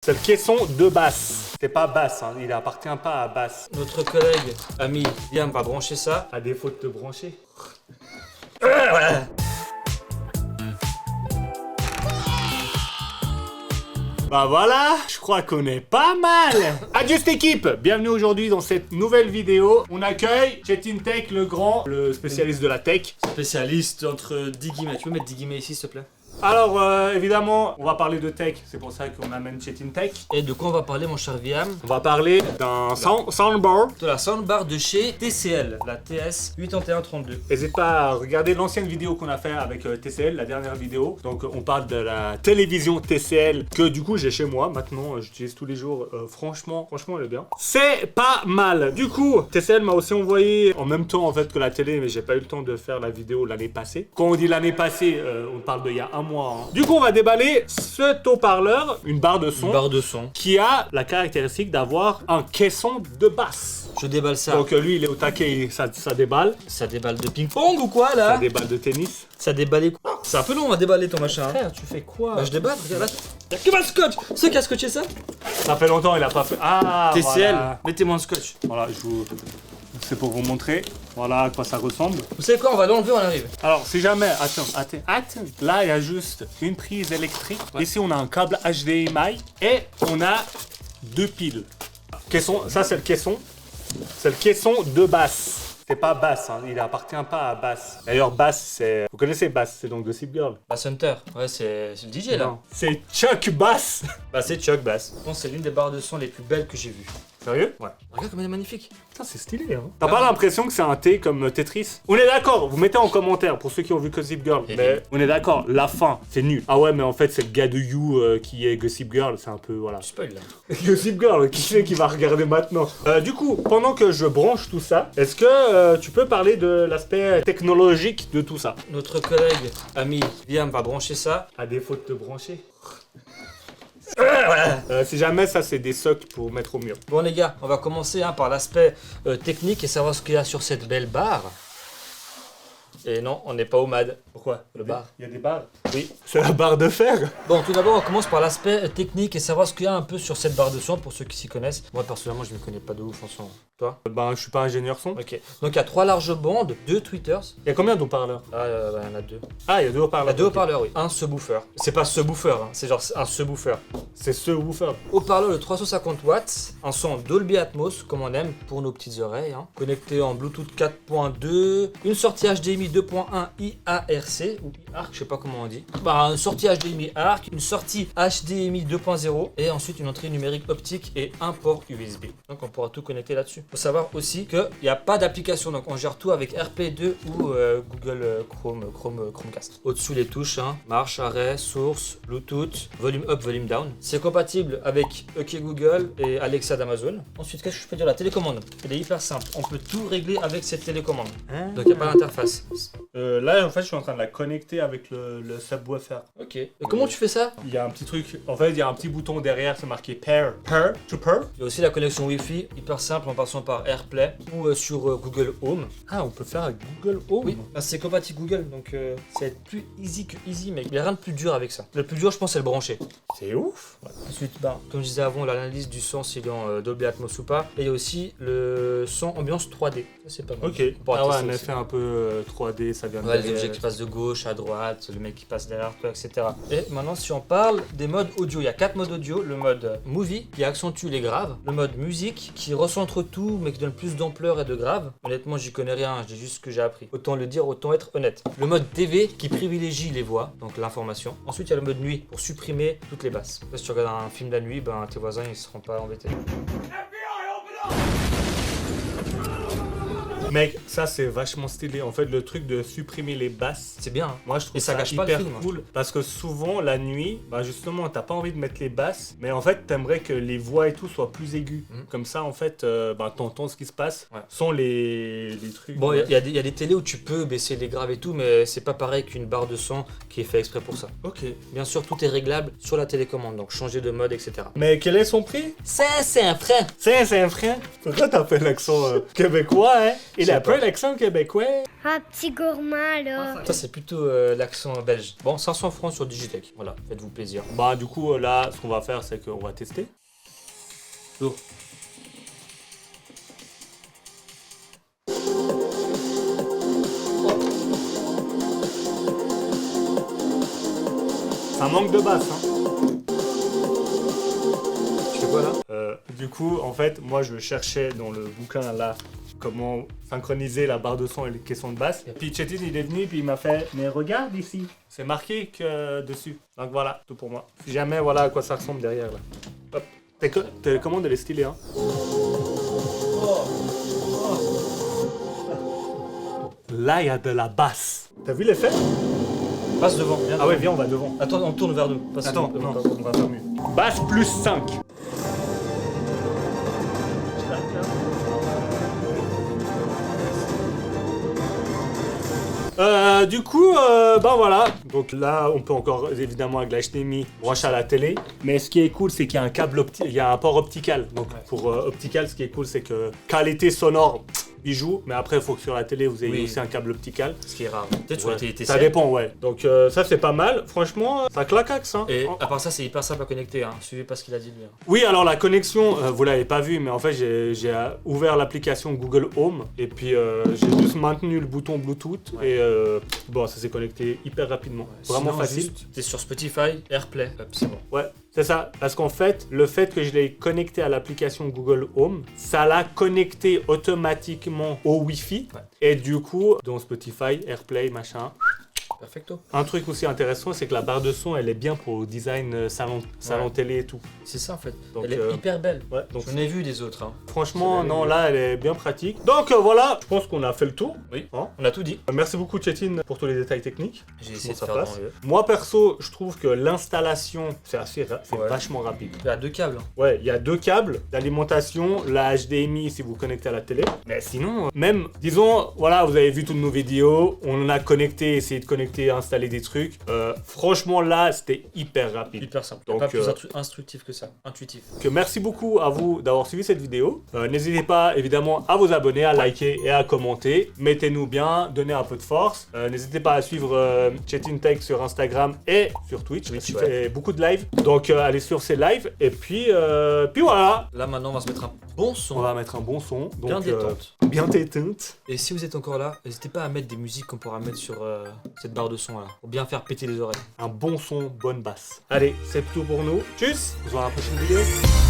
C'est le caisson de basse. C'est pas basse, hein. Il appartient pas à basse. Notre collègue, ami, Liam va brancher ça. À défaut de te brancher. Bah voilà, je crois qu'on est pas mal. Adieu cette équipe. Bienvenue aujourd'hui dans cette nouvelle vidéo. On accueille Chetintech le grand, le spécialiste de la tech. Spécialiste entre 10 guillemets. Tu peux mettre 10 guillemets ici, s'il te plaît? Alors évidemment, on va parler de tech, c'est pour ça qu'on amène Chetintech. Et de quoi on va parler, mon cher Liam? On va parler d'un soundbar. De la soundbar de chez TCL, la TS8132. N'hésite pas à regarder l'ancienne vidéo qu'on a fait avec TCL, la dernière vidéo. Donc on parle de la télévision TCL que du coup j'ai chez moi. Maintenant j'utilise tous les jours. Franchement elle est bien. C'est pas mal. Du coup TCL m'a aussi envoyé en même temps en fait que la télé, mais j'ai pas eu le temps de faire la vidéo l'année passée. Quand on dit l'année passée, on parle d'il y a un mois. Hein. Du coup on va déballer cet haut-parleur, une barre de son. Une barre de son. Qui a la caractéristique d'avoir un caisson de basse. Je déballe ça. Donc lui il est au taquet, ça déballe. Ça déballe de ping-pong ou quoi là? Ça déballe de tennis. Ça déballe quoi? C'est un peu long à déballer ton machin. Frère, tu fais quoi? Bah, je déballe, regarde là. Y'a que mal scotch. Ceux qui a scotché ça? Ça fait longtemps, il a pas fait. Ah, TCL, voilà. mettez-moi un scotch. Voilà, c'est pour vous montrer. Voilà à quoi ça ressemble. Vous savez quoi? On va l'enlever, on arrive. Alors, si jamais. Attends. Là, il y a juste une prise électrique. Ouais. Ici, on a un câble HDMI. Et on a deux piles. Caisson, ça, c'est le caisson. C'est le caisson de basse. C'est pas basse, hein. Il appartient pas à basse. D'ailleurs, basse, c'est. Vous connaissez basse, c'est donc Gossip Girl. Bass Hunter, ouais, c'est le DJ là. Non. C'est Chuck Bass. Bah, c'est Chuck Bass. Je pense que c'est l'une des barres de son les plus belles que j'ai vues. Sérieux? Ouais. Regarde comme elle est magnifique. Putain, c'est stylé, hein. T'as pas l'impression que c'est un thé comme Tetris? On est d'accord, vous mettez en commentaire pour ceux qui ont vu Gossip Girl. Mais on est d'accord, la fin, c'est nul. Ah ouais, mais en fait, c'est le gars de You qui est Gossip Girl, c'est un peu, voilà. Tu spoil là. Gossip Girl, qui c'est qui va regarder maintenant? Du coup, pendant que je branche tout ça, est-ce que tu peux parler de l'aspect technologique de tout ça? Notre collègue, ami, Liam va brancher ça. À défaut de te brancher. Si jamais ça c'est des socks pour mettre au mur. Bon les gars, on va commencer par l'aspect technique et savoir ce qu'il y a sur cette belle barre. Et non, on n'est pas au MAD. Pourquoi? Le bar. Il y a des barres? Oui. C'est la barre de fer. Bon, tout d'abord, on commence par l'aspect technique et savoir ce qu'il y a un peu sur cette barre de son pour ceux qui s'y connaissent. Moi, personnellement, je ne me connais pas de ouf en son. Toi? Ben, je suis pas ingénieur son. Ok. Donc, il y a 3 larges bandes, 2 tweeters. Il y a combien d'haut-parleurs? Ah, il y en a 2. Ah, il y a 2 haut-parleurs. Il y a 2 haut-parleurs, oui. Un subwoofer. C'est pas subwoofer, hein. C'est genre un subwoofer. C'est ce woofer. Haut-parleur de 350 watts, un son Dolby Atmos, comme on aime pour nos petites oreilles. Hein. Connecté en Bluetooth 4.2, une sortie HDMI 2.1 IARC, ou IARC, je sais pas comment on dit. Bah, une sortie HDMI ARC, une sortie HDMI 2.0, et ensuite une entrée numérique optique et un port USB. Donc on pourra tout connecter là-dessus. Faut savoir aussi qu'il n'y a pas d'application, donc on gère tout avec RP2 ou Google Chromecast. Au-dessus les touches, hein, marche, arrêt, source, Bluetooth, volume up, volume down. C'est compatible avec OK Google et Alexa d'Amazon. Ensuite, qu'est-ce que je peux dire? La télécommande, elle est hyper simple. On peut tout régler avec cette télécommande. Donc il n'y a pas d'interface. Là, en fait, je suis en train de la connecter avec le subwoofer. Ok. Et comment tu fais ça? Il y a un petit truc, en fait, il y a un petit bouton derrière, c'est marqué pair to pair. Il y a aussi la connexion Wi-Fi, hyper simple en passant par AirPlay ou sur Google Home. Ah, on peut faire avec Google Home? Oui, bah, c'est compatible Google, donc ça va être plus easy que easy, mec. Il n'y a rien de plus dur avec ça. Le plus dur, je pense, c'est le brancher. C'est ouf. Ouais. Ensuite, bah, comme je disais avant, l'analyse du son, s'il est en Dolby Atmos ou pas. Et il y a aussi le son ambiance 3D. Ça, c'est pas mal. Ok. Ah ouais, un effet un peu 3D, ça vient de les objets qui passent de gauche à droite, le mec qui passe derrière toi, etc. Et maintenant, si on parle des modes audio, il y a 4 modes audio. Le mode movie qui accentue les graves, le mode musique qui recentre tout mais qui donne plus d'ampleur et de grave. Honnêtement, j'y connais rien, je dis juste ce que j'ai appris. Autant le dire, autant être honnête. Le mode TV qui privilégie les voix, donc l'information. Ensuite, il y a le mode nuit pour supprimer toutes les basses. Si tu regardes un film la nuit, ben, tes voisins ils seront pas embêtés. Mec, ça c'est vachement stylé. En fait, le truc de supprimer les basses, c'est bien. Hein. Moi, je trouve et ça gâche pas hyper le film, cool. Parce que souvent, la nuit, bah justement, t'as pas envie de mettre les basses, mais en fait, t'aimerais que les voix et tout soient plus aigus. Comme ça, en fait, bah, t'entends ce qui se passe sans les trucs. Bon, il y a des télés où tu peux baisser les graves et tout, mais c'est pas pareil qu'une barre de son qui est fait exprès pour ça. Ok. Bien sûr, tout est réglable sur la télécommande, donc changer de mode, etc. Mais quel est son prix? C'est un frein. C'est un frein. Pourquoi t'as fait l'accent québécois, hein? Il a un peu l'accent québécois. Un petit gourmand là. Ça, c'est plutôt l'accent belge. Bon, 500 francs sur Digitech. Voilà, faites-vous plaisir. Bah du coup là, ce qu'on va faire, c'est qu'on va tester. Oh. Ça manque de basse, hein. Tu fais quoi là? Du coup, en fait, moi je cherchais dans le bouquin là comment synchroniser la barre de son et les caissons de basse. Et puis Chetin il est venu puis il m'a fait mais regarde ici, c'est marqué que dessus. Donc voilà, tout pour moi. Si jamais voilà à quoi ça ressemble derrière là. Hop. T'es commande elle est stylée hein. Là il y a de la basse. T'as vu l'effet? Passe devant. Viens Ah ouais viens on va devant. Attends, on tourne vers nous. Passe Attends, devant. non, on va faire mieux. Basse plus 5. Du coup, ben voilà. Donc là, on peut encore évidemment avec l'HDMI brancher à la télé. Mais ce qui est cool, c'est qu'il y a un câble il y a un port optical. Donc pour optical, ce qui est cool, c'est que qualité sonore, il joue. Mais après, il faut que sur la télé, vous ayez aussi un câble optical. Ce qui est rare. Peut-être sur Ouais. les TCL. Ça dépend, ouais. Donc ça, c'est pas mal. Franchement, ça claquaxe. Hein. Et à part ça, c'est hyper simple à connecter. Hein. Suivez pas ce qu'il a dit lui. Hein. Oui, alors la connexion, vous l'avez pas vu, mais en fait j'ai ouvert l'application Google Home et puis j'ai juste maintenu le bouton Bluetooth et bon, ça s'est connecté hyper rapidement. Vraiment Sinon, facile. juste, t'es sur Spotify, AirPlay, hop, c'est bon. Ouais, c'est ça. Parce qu'en fait, le fait que je l'ai connecté à l'application Google Home, ça l'a connecté automatiquement au Wi-Fi. Ouais. Et du coup, dans Spotify, AirPlay, machin. Perfecto. Un truc aussi intéressant, c'est que la barre de son, elle est bien pour le design salon télé et tout. C'est ça en fait. Donc, Elle est hyper belle. Ouais, donc J'en ai vu des autres. Hein. franchement, C'est non, belle. là, elle est bien pratique. Donc voilà, je pense qu'on a fait le tour. Oui. Hein. On a tout dit. Merci beaucoup, Chetin, pour tous les détails techniques. J'ai essayé de ça faire passe. dans le... Moi, perso, je trouve que l'installation, c'est Ouais. vachement rapide. Il y a 2 câbles. Hein. Ouais, il y a 2 câbles d'alimentation, la HDMI si vous connectez à la télé. Mais sinon, même, disons, voilà, vous avez vu toutes nos vidéos, on en a connecté, essayé de connecter, installer des trucs. Franchement, là, c'était hyper rapide. Hyper simple. Donc, Pas plus instructif que ça. Intuitif. Que merci beaucoup à vous d'avoir suivi cette vidéo. N'hésitez pas évidemment à vous abonner, à liker et à commenter. Mettez-nous bien, donnez un peu de force. N'hésitez pas à suivre Chetin Tech sur Instagram et sur Twitch. Parce qu'il fait beaucoup de live. Donc allez sur ses lives. Et puis voilà. Là maintenant on va se mettre un bon On son. va mettre un bon son. Donc, Bien détente. Bien détente. Et si vous êtes encore là, n'hésitez pas à mettre des musiques qu'on pourra mettre sur cette barre de son là. Pour bien faire péter les oreilles. Un bon son, bonne basse. Allez, c'est tout pour nous. Tchuss. On se voit dans la prochaine vidéo.